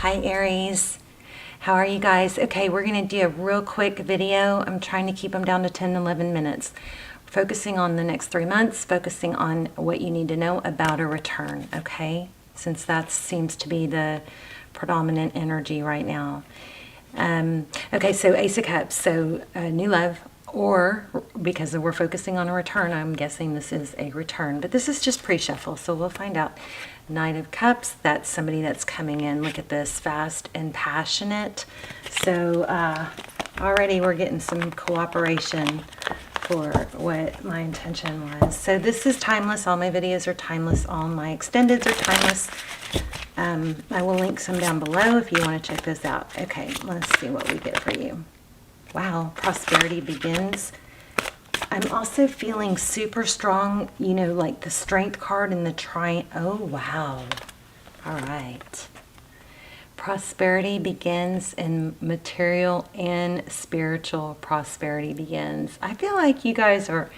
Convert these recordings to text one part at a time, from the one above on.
Hi Aries, how are you guys? Okay, we're going to do a real quick video. I'm trying to keep them down to 10, 11 minutes. Focusing on the next 3 months, focusing on what you need to know about a return, okay? Since that seems to be the predominant energy right now. Okay, so Ace of Cups, so new love, or because we're focusing on a return, I'm guessing this is a return, but this is just pre-shuffle, so we'll find out. Knight of Cups, that's somebody that's coming in, look at this, fast and passionate. So already we're getting some cooperation for what my intention was. So this is timeless, all my videos are timeless, all my extendeds are timeless. I will link some down below if you want to check those out. Okay, let's see what we get for you. Wow, prosperity begins. I'm also feeling super strong, you know, like the strength card and the triumph. Oh, wow. All right. Prosperity begins and material and spiritual prosperity begins. I feel like you guys are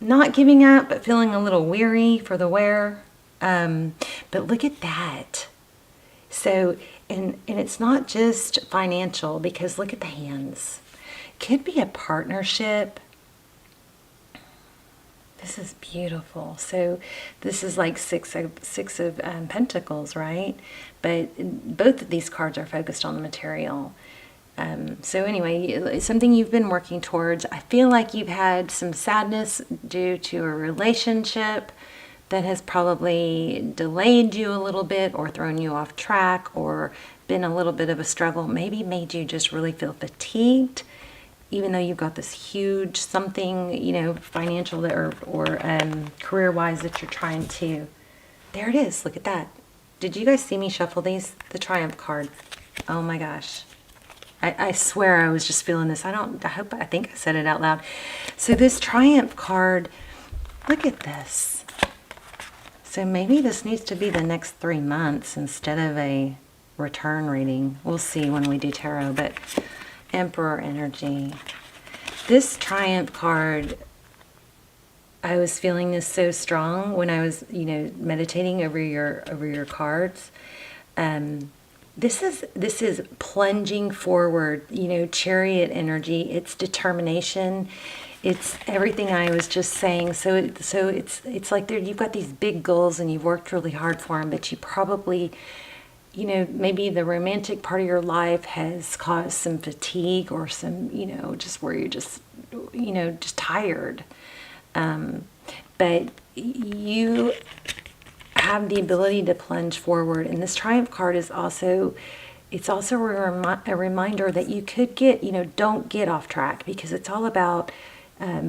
not giving up, but feeling a little weary for the wear. But look at that. So, and it's not just financial, because look at the hands. Could be a partnership. This is beautiful. So this is like six of Pentacles, right? But both of these cards are focused on the material. So anyway, it's something you've been working towards. I feel like you've had some sadness due to a relationship that has probably delayed you a little bit or thrown you off track or been a little bit of a struggle, maybe made you just really feel fatigued, even though you've got this huge something, you know, financial or career-wise that you're trying to. There it is. Look at that. Did you guys see me shuffle these? The Triumph card. Oh my gosh. I swear I was just feeling this. I think I said it out loud. So this Triumph card, look at this. So maybe this needs to be the next 3 months instead of a return reading. We'll see when we do tarot, but Emperor energy. This Triumph card, I was feeling this so strong when I was, you know, meditating over your cards. This is plunging forward, you know, Chariot energy. It's determination. It's everything I was just saying. So it's like you've got these big goals and you've worked really hard for them, but you probably, you know, maybe the romantic part of your life has caused some fatigue or some, you know, just where you're just, you know, just tired. But you have the ability to plunge forward. And this Triumph card is also, it's also a reminder that you could get, you know, don't get off track, because it's all about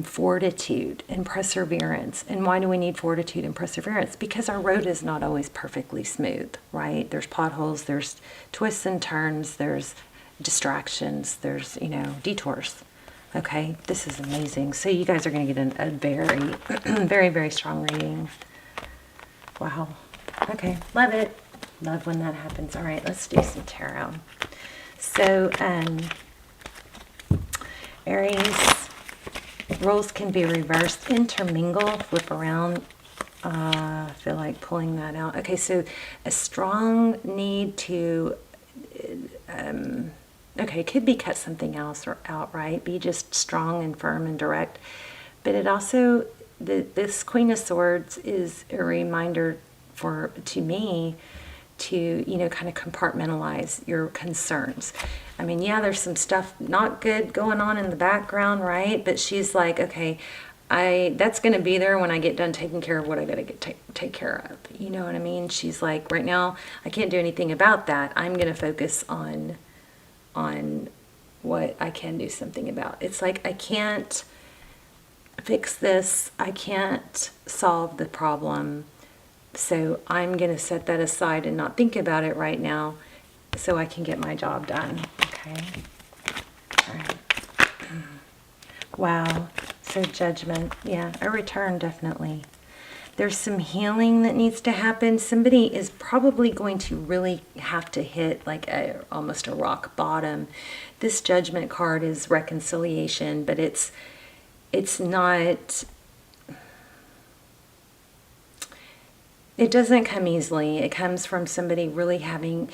fortitude and perseverance. And why do we need fortitude and perseverance? Because our road is not always perfectly smooth, right? There's potholes, there's twists and turns, there's distractions, there's, you know, detours. Okay, this is amazing. So you guys are going to get a very, very, very strong reading. Wow. Okay, love it. Love when that happens. All right, let's do some tarot. So, Aries, roles can be reversed, intermingle, flip around. I feel like pulling that out. Okay, so a strong need to, okay, it could be cut something else or outright, be just strong and firm and direct. But it also, this Queen of Swords is a reminder to me to, you know, kind of compartmentalize your concerns. I mean, yeah, there's some stuff not good going on in the background, right? But she's like, okay, that's going to be there when I get done taking care of what I got to take care of. You know what I mean? She's like, right now, I can't do anything about that. I'm going to focus on what I can do something about. It's like, I can't fix this. I can't solve the problem. So I'm going to set that aside and not think about it right now so I can get my job done. Okay. All right. Wow. So Judgment. Yeah, a return, definitely. There's some healing that needs to happen. Somebody is probably going to really have to hit like almost a rock bottom. This Judgment card is reconciliation, but it's not It doesn't come easily. It comes from somebody really having,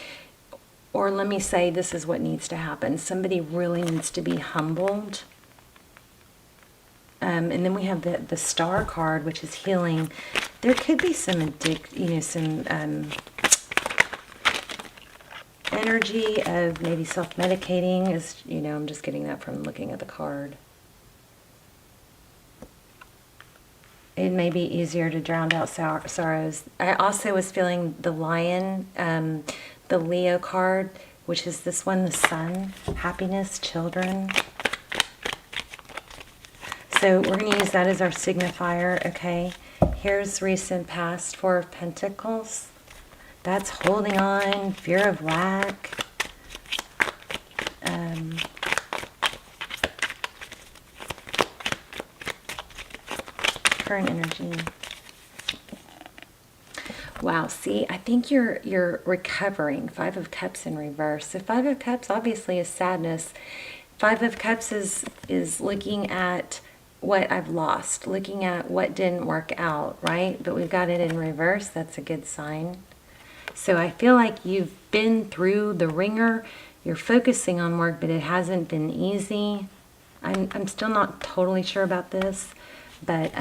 or let me say, this is what needs to happen. Somebody really needs to be humbled. And then we have the Star card, which is healing. There could be some some energy of maybe self-medicating. As you know, I'm just getting that from looking at the card. It may be easier to drown out sorrows. I also was feeling the Lion, the Leo card, which is this one, the Sun, happiness, children. So we're going to use that as our signifier, okay? Here's recent past, Four of Pentacles. That's holding on, fear of lack. Current energy. Wow, see, I think you're recovering. Five of Cups in reverse. So Five of Cups obviously is sadness. Five of Cups is looking at what I've lost, looking at what didn't work out, right? But we've got it in reverse. That's a good sign. So I feel like you've been through the ringer. You're focusing on work, but it hasn't been easy. I'm still not totally sure about this, but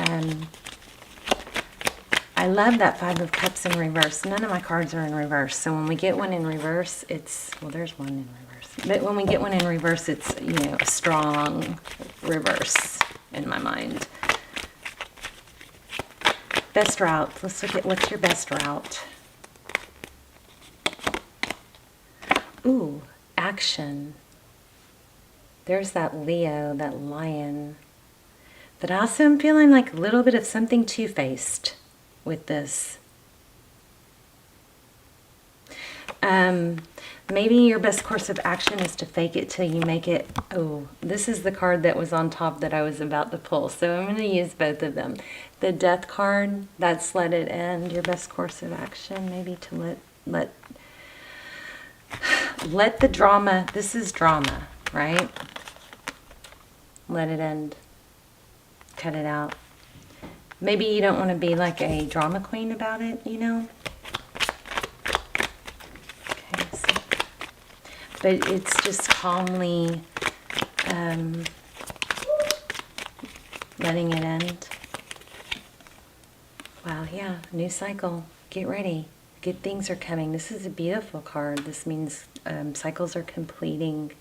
I love that Five of Cups in reverse. None of my cards are in reverse. So when we get one in reverse, it's, well, there's one in reverse. But when we get one in reverse, it's, you know, a strong reverse in my mind. Best route. Let's look at what's your best route. Ooh, action. There's that Leo, that Lion. But also I'm feeling like a little bit of something two-faced with this. Maybe your best course of action is to fake it till you make it. Oh, this is the card that was on top that I was about to pull. So I'm going to use both of them. The Death card, that's let it end. Your best course of action, maybe to let the drama, this is drama, right? Let it end. Cut it out. Maybe you don't want to be like a drama queen about it, you know? Okay, so. But it's just calmly letting it end. Wow, yeah, new cycle. Get ready. Good things are coming. This is a beautiful card. This means cycles are completing.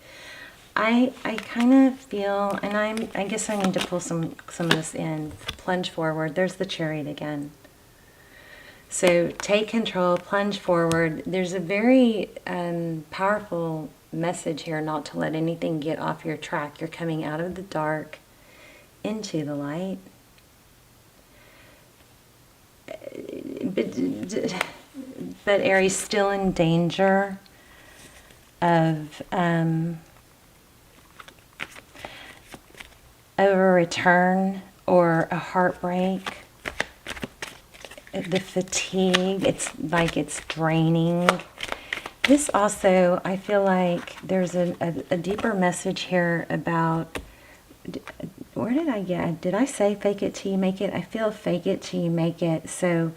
I kind of feel, and I guess I need to pull some of this in. Plunge forward. There's the Chariot again. So take control, plunge forward. There's a very powerful message here, not to let anything get off your track. You're coming out of the dark into the light. But Aries, still in danger of a return or a heartbreak. The fatigue, it's like it's draining. This also, I feel like there's a deeper message here about, where did I get, did I say fake it till you make it? I feel fake it till you make it. So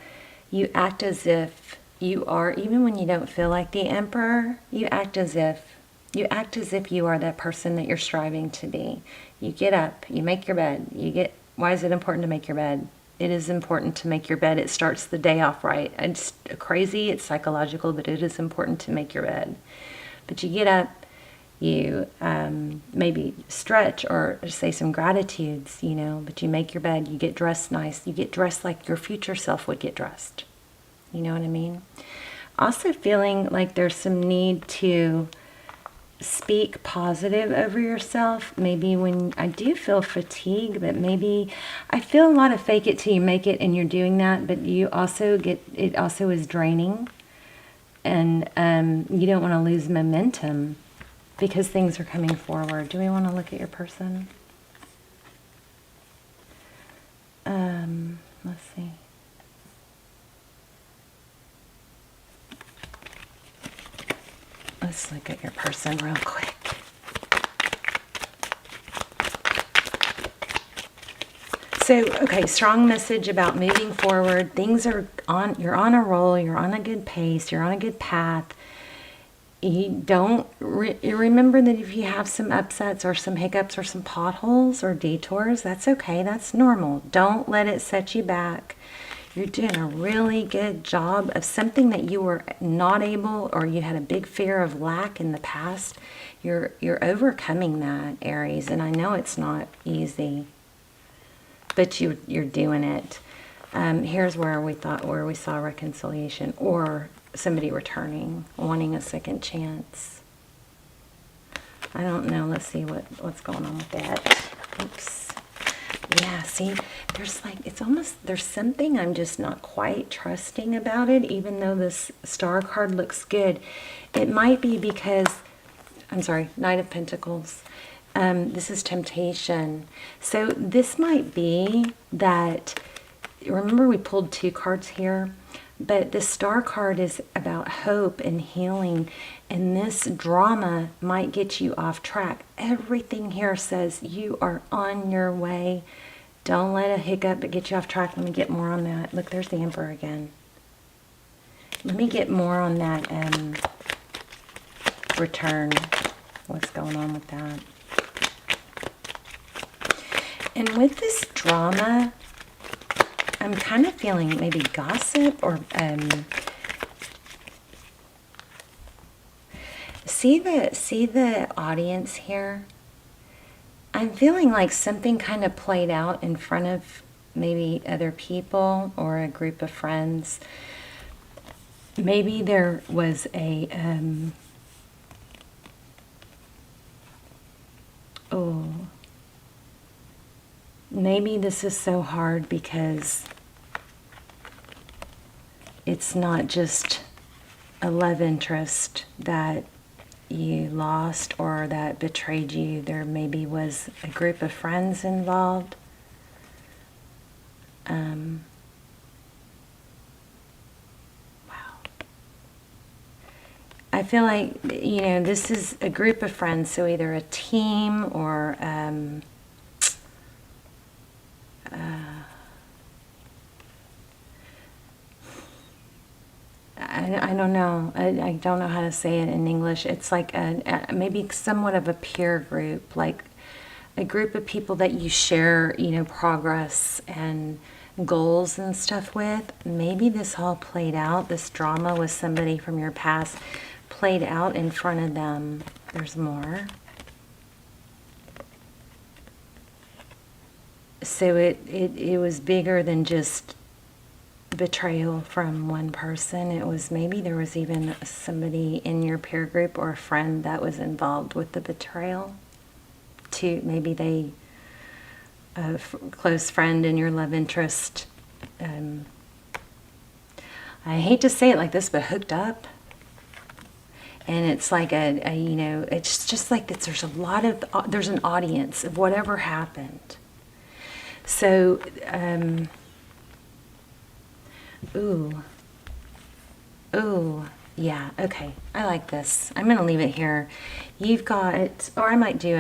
you act as if you are, even when you don't feel like the emperor, you act as if you are that person that you're striving to be. You get up, you make your bed, why is it important to make your bed? It is important to make your bed. It starts the day off right. It's crazy, it's psychological, but it is important to make your bed. But you get up, you maybe stretch or say some gratitudes, you know, but you make your bed, you get dressed nice, you get dressed like your future self would get dressed. You know what I mean? Also feeling like there's some need to speak positive over yourself. Maybe when I do feel fatigue, but maybe I feel a lot of fake it till you make it, and you're doing that, but you also get, it also is draining, and you don't want to lose momentum because things are coming forward. Do we want to look at your person? Let's see. Let's look at your person real quick. So, okay, strong message about moving forward. Things are on, you're on a roll, you're on a good pace, you're on a good path. You don't you remember that if you have some upsets or some hiccups or some potholes or detours, that's okay. That's normal. Don't let it set you back. You're doing a really good job of something that you were not able, or you had a big fear of lack in the past. You're overcoming that, Aries, and I know it's not easy, but you're doing it. Here's where we saw reconciliation, or somebody returning, wanting a second chance. I don't know. Let's see what's going on with that. Oops. Yeah, see, there's like, it's almost, there's something I'm just not quite trusting about it, even though this star card looks good. It might be because, I'm sorry, Knight of Pentacles. This is temptation. So this might be that, remember we pulled 2 cards here? But the star card is about hope and healing, and this drama might get you off track. Everything here says you are on your way. Don't let a hiccup get you off track. Let me get more on that. Look, there's the Emperor again. Let me get more on that return. What's going on with that? And with this drama, I'm kind of feeling maybe gossip, or see the audience here. I'm feeling like something kind of played out in front of maybe other people or a group of friends. Maybe there was a maybe this is so hard because it's not just a love interest that you lost or that betrayed you. There maybe was a group of friends involved. Wow. I feel like, you know, this is a group of friends, so either a team or I don't know. I don't know how to say it in English. It's like maybe somewhat of a peer group, like a group of people that you share, you know, progress and goals and stuff with. Maybe this all played out, this drama with somebody from your past played out in front of them. There's more. So it was bigger than just betrayal from one person. It was, maybe there was even somebody in your peer group or a friend that was involved with the betrayal. Maybe they, a close friend and your love interest, I hate to say it like this, but hooked up. And it's like a you know, it's just like that. There's an audience of whatever happened. So, ooh, yeah, okay, I like this. I'm gonna leave it here. You've got, or I might do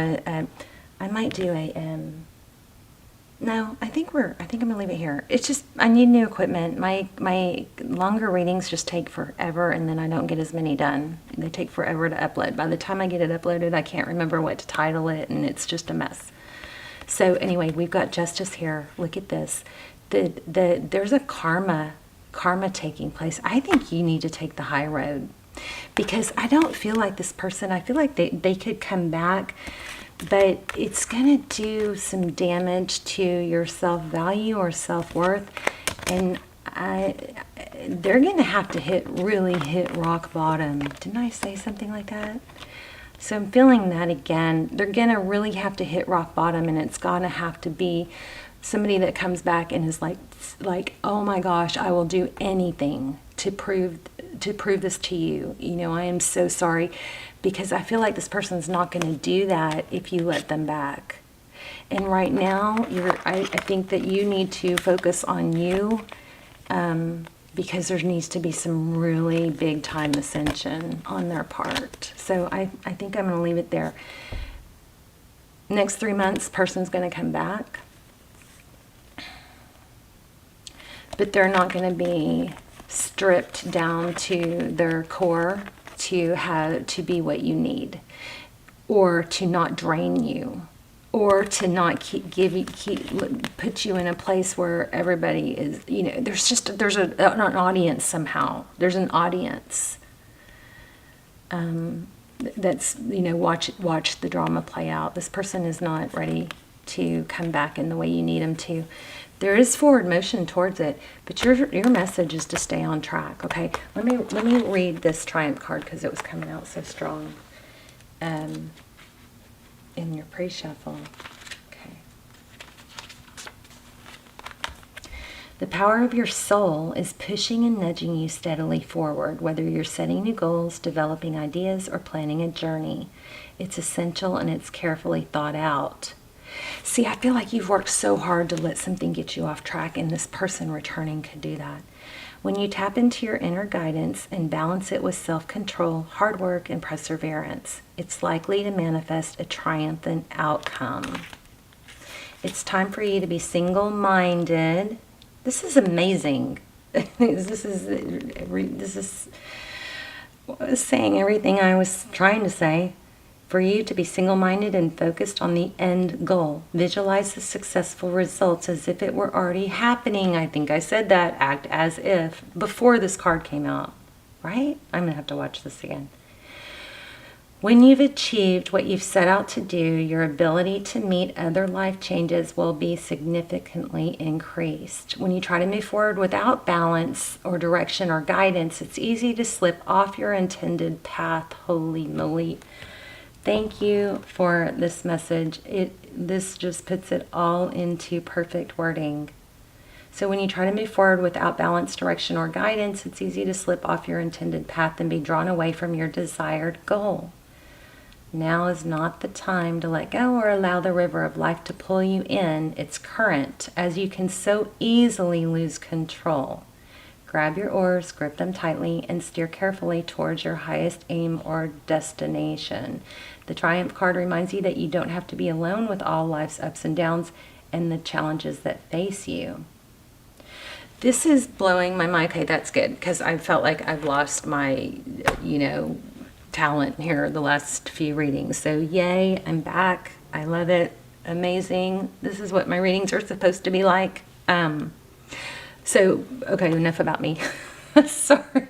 no, I think I'm gonna leave it here. It's just, I need new equipment. My longer readings just take forever, and then I don't get as many done. They take forever to upload. By the time I get it uploaded, I can't remember what to title it, and it's just a mess. So anyway, we've got justice here. Look at this. There's a karma taking place. I think you need to take the high road, because I don't feel like this person, I feel like they could come back, but it's going to do some damage to your self-value or self-worth, and they're going to have to really hit rock bottom. Didn't I say something like that? So I'm feeling that again. They're going to really have to hit rock bottom, and it's going to have to be somebody that comes back and is like, oh my gosh, I will do anything to prove this to you. You know, I am so sorry, because I feel like this person's not going to do that if you let them back. And right now, I think that you need to focus on you, because there needs to be some really big time ascension on their part. So I think I'm going to leave it there. Next 3 months, person's going to come back. but they're not going to be stripped down to their core to be what you need, or to not drain you, or to not put you in a place where everybody is, there's an audience somehow. There's an audience that's, watch the drama play out. This person is not ready to come back in the way you need them to. There is forward motion towards it, but your message is to stay on track. Okay, let me read this Triumph card because it was coming out so strong in your pre-shuffle. Okay. The power of your soul is pushing and nudging you steadily forward, whether you're setting new goals, developing ideas, or planning a journey. It's essential and it's carefully thought out. See, I feel like you've worked so hard to let something get you off track, and this person returning could do that. When you tap into your inner guidance and balance it with self-control, hard work, and perseverance, it's likely to manifest a triumphant outcome. It's time for you to be single-minded. This is amazing. This is saying everything I was trying to say. For you to be single-minded and focused on the end goal. Visualize the successful results as if it were already happening. I think I said that. Act as if before this card came out, right? I'm going to have to watch this again. When you've achieved what you've set out to do, your ability to meet other life changes will be significantly increased. When you try to move forward without balance or direction or guidance, it's easy to slip off your intended path. Holy moly. Thank you for this message. This just puts it all into perfect wording. So when you try to move forward without balance, direction, or guidance, it's easy to slip off your intended path and be drawn away from your desired goal. Now is not the time to let go or allow the river of life to pull you in its current, as you can so easily lose control. Grab your oars, grip them tightly, and steer carefully towards your highest aim or destination. The Triumph card reminds you that you don't have to be alone with all life's ups and downs and the challenges that face you. This is blowing my mind. Okay, that's good, because I felt like I've lost my, talent here the last few readings. So yay, I'm back. I love it. Amazing. This is what my readings are supposed to be like. So, okay, enough about me. Sorry.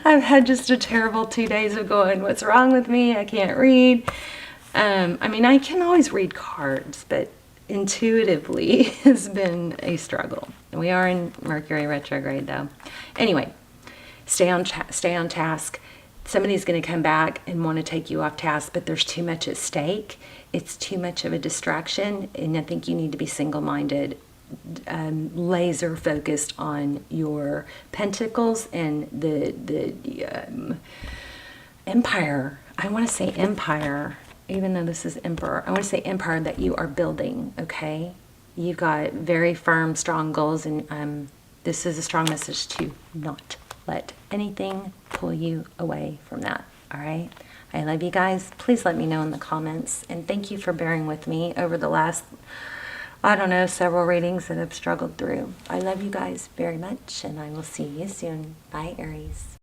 I've had just a terrible 2 days of going, what's wrong with me? I can't read. I can always read cards, but intuitively has been a struggle. We are in Mercury retrograde, though. Anyway, stay on task. Somebody's going to come back and want to take you off task, but there's too much at stake. It's too much of a distraction, and I think you need to be single-minded. Laser focused on your pentacles and the empire. I want to say empire, even though this is emperor. I want to say empire that you are building. Okay, you've got very firm, strong goals, and this is a strong message to not let anything pull you away from that. All right. I love you guys. Please let me know in the comments, and thank you for bearing with me over the last, several readings that I've struggled through. I love you guys very much, and I will see you soon. Bye, Aries.